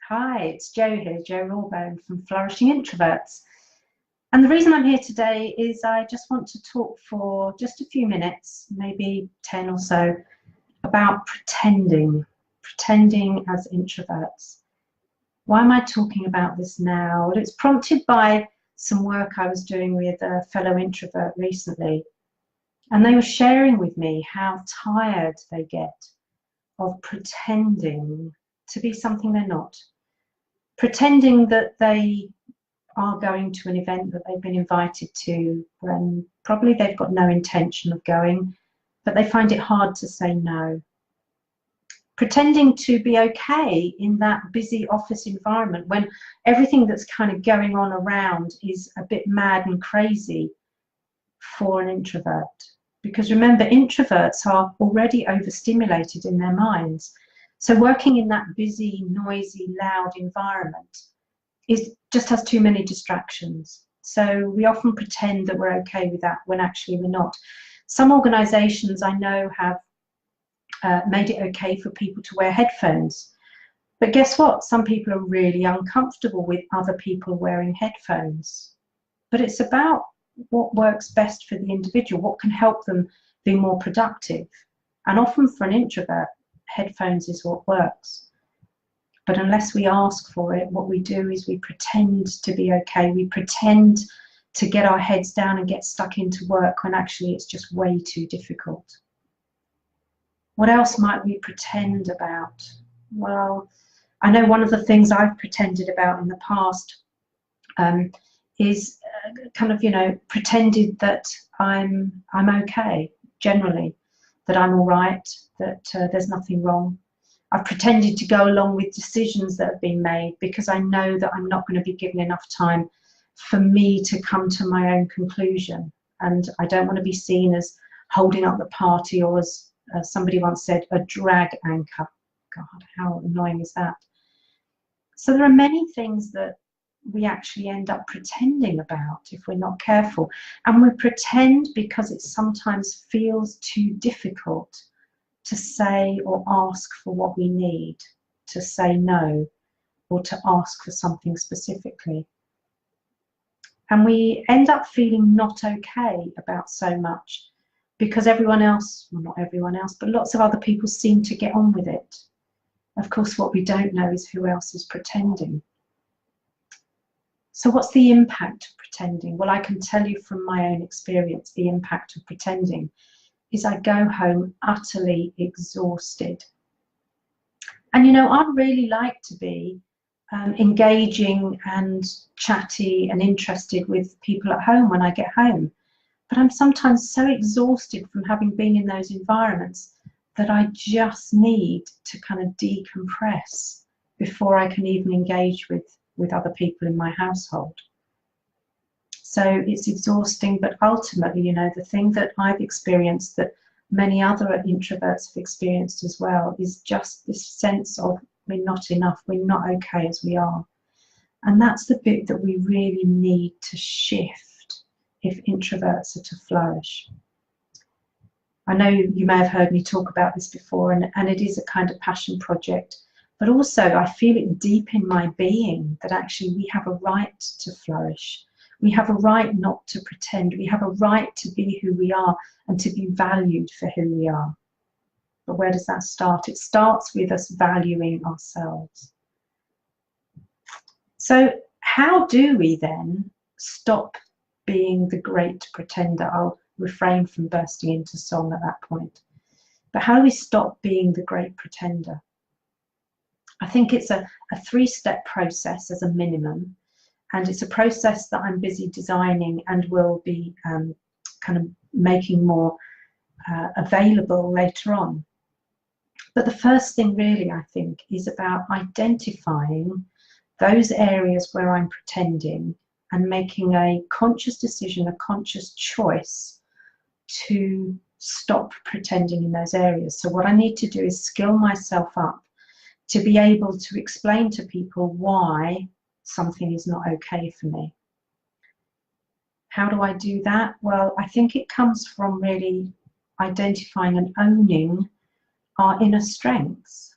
Hi, it's Jo here, Jo Rawbone from Flourishing Introverts. And the reason I'm here today is I just want to talk for just a few minutes, maybe 10 or so, about pretending as introverts. Why am I talking about this now? Well, it's prompted by some work I was doing with a fellow introvert recently. And they were sharing with me how tired they get of pretending to be something they're not. Pretending that they are going to an event that they've been invited to when probably they've got no intention of going, but they find it hard to say no. Pretending to be okay in that busy office environment when everything that's kind of going on around is a bit mad and crazy for an introvert. Because remember, introverts are already overstimulated in their minds. So working in that busy, noisy, loud environment just has too many distractions. So we often pretend that we're okay with that when actually we're not. Some organisations I know have made it okay for people to wear headphones. But guess what? Some people are really uncomfortable with other people wearing headphones. But it's about what works best for the individual, what can help them be more productive. And often for an introvert, headphones is what works. But unless we ask for it, what we do is we pretend to be okay. We pretend to get our heads down and get stuck into work when actually it's just way too difficult. What else might we pretend about? Well, I know one of the things I've pretended about in the past is kind of, pretended that I'm okay, generally, that I'm all right, that there's nothing wrong. I've pretended to go along with decisions that have been made because I know that I'm not going to be given enough time for me to come to my own conclusion. And I don't want to be seen as holding up the party or as somebody once said, a drag anchor. God, how annoying is that? So there are many things that we actually end up pretending about if we're not careful. And we pretend because it sometimes feels too difficult to say or ask for what we need, to say no, or to ask for something specifically. And we end up feeling not okay about so much because everyone else, well, not everyone else, but lots of other people seem to get on with it. Of course, what we don't know is who else is pretending. So what's the impact of pretending? Well, I can tell you from my own experience, the impact of pretending is I go home utterly exhausted. And I'd really like to be engaging and chatty and interested with people at home when I get home. But I'm sometimes so exhausted from having been in those environments that I just need to kind of decompress before I can even engage with other people in my household. So it's exhausting, but ultimately, the thing that I've experienced that many other introverts have experienced as well is just this sense of we're not enough, we're not okay as we are. And that's the bit that we really need to shift if introverts are to flourish. I know you may have heard me talk about this before, and it is a kind of passion project, but also I feel it deep in my being that actually we have a right to flourish. We have a right not to pretend. We have a right to be who we are and to be valued for who we are. But where does that start? It starts with us valuing ourselves. So how do we then stop being the great pretender? I'll refrain from bursting into song at that point. But how do we stop being the great pretender? I think it's a three-step process as a minimum. And it's a process that I'm busy designing and will be kind of making more available later on. But the first thing really, I think, is about identifying those areas where I'm pretending and making a conscious decision, a conscious choice to stop pretending in those areas. So what I need to do is skill myself up to be able to explain to people why something is not okay for me. How do I do that? Well, I think it comes from really identifying and owning our inner strengths.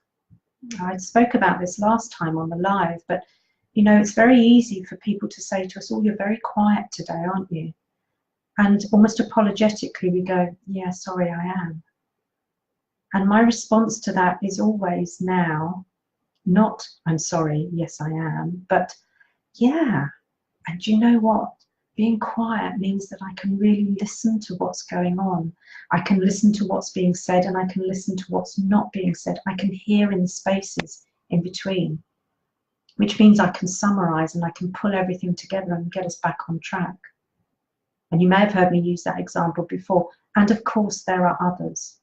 I spoke about this last time on the live, but you know, it's very easy for people to say to us, oh, you're very quiet today, aren't you? And almost apologetically we go, yeah, sorry, I am. And my response to that is always now, not I'm sorry, yes, I am, but yeah. And you know what? Being quiet means that I can really listen to what's going on. I can listen to what's being said, and I can listen to what's not being said. I can hear in the spaces in between, which means I can summarize and I can pull everything together and get us back on track. And you may have heard me use that example before. And of course, there are others.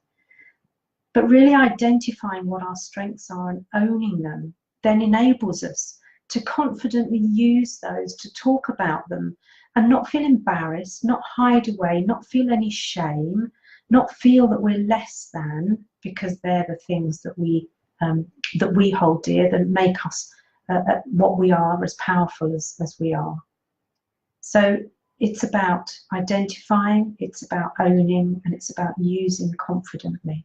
But really identifying what our strengths are and owning them then enables us to confidently use those, to talk about them and not feel embarrassed, not hide away, not feel any shame, not feel that we're less than, because they're the things that we hold dear, that make us what we are, as powerful as we are. So it's about identifying, it's about owning, and it's about using confidently.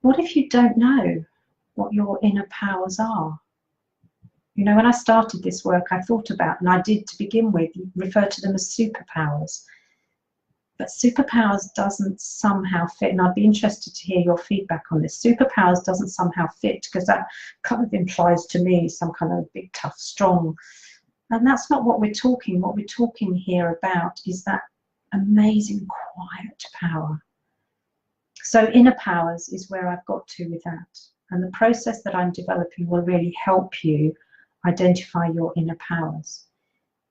What if you don't know what your inner powers are? You know, when I started this work, I thought about, and I did to begin with, refer to them as superpowers. But superpowers doesn't somehow fit, and I'd be interested to hear your feedback on this. Superpowers doesn't somehow fit, because that kind of implies to me some kind of big, tough, strong. And that's not what we're talking. What we're talking here about is that amazing quiet power. So inner powers is where I've got to with that. And the process that I'm developing will really help you identify your inner powers.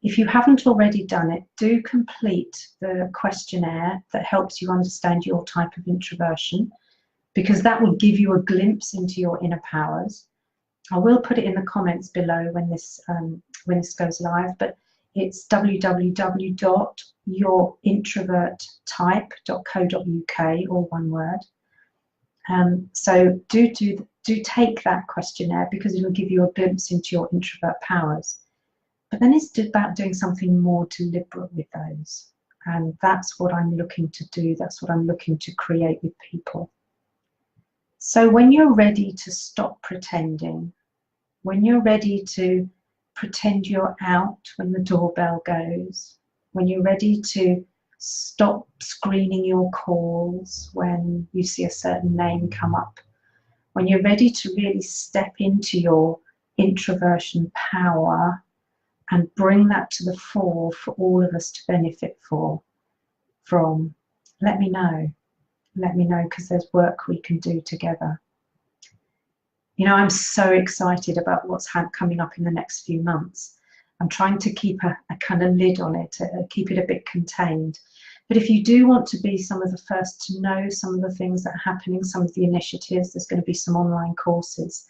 If you haven't already done it, do complete the questionnaire that helps you understand your type of introversion, because that will give you a glimpse into your inner powers. I will put it in the comments below when this goes live, but it's www.yourintroverttype.co.uk, all one word. So do take that questionnaire, because it will give you a glimpse into your introvert powers. But then it's about doing something more deliberate with those. And that's what I'm looking to do. That's what I'm looking to create with people. So when you're ready to stop pretending, when you're ready to pretend you're out when the doorbell goes, when you're ready to stop screening your calls when you see a certain name come up, when you're ready to really step into your introversion power and bring that to the fore for all of us to benefit from, let me know, because there's work we can do together. You know, I'm so excited about what's coming up in the next few months. I'm trying to keep a kind of lid on it, keep it a bit contained. But if you do want to be some of the first to know some of the things that are happening, some of the initiatives, there's going to be some online courses,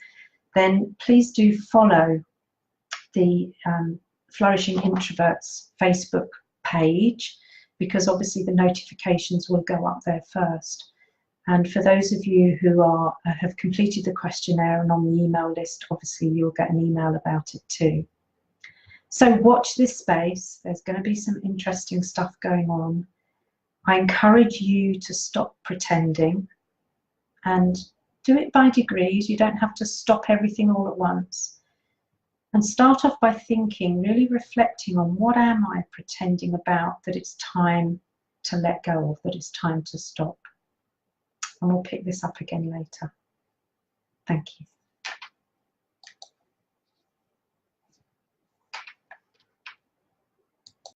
then please do follow the Flourishing Introverts Facebook page, because obviously the notifications will go up there first. And for those of you who have completed the questionnaire and on the email list, obviously you'll get an email about it too. So watch this space. There's going to be some interesting stuff going on. I encourage you to stop pretending and do it by degrees. You don't have to stop everything all at once. And start off by thinking, really reflecting on, what am I pretending about that it's time to let go of, that it's time to stop. And we'll pick this up again later. Thank you.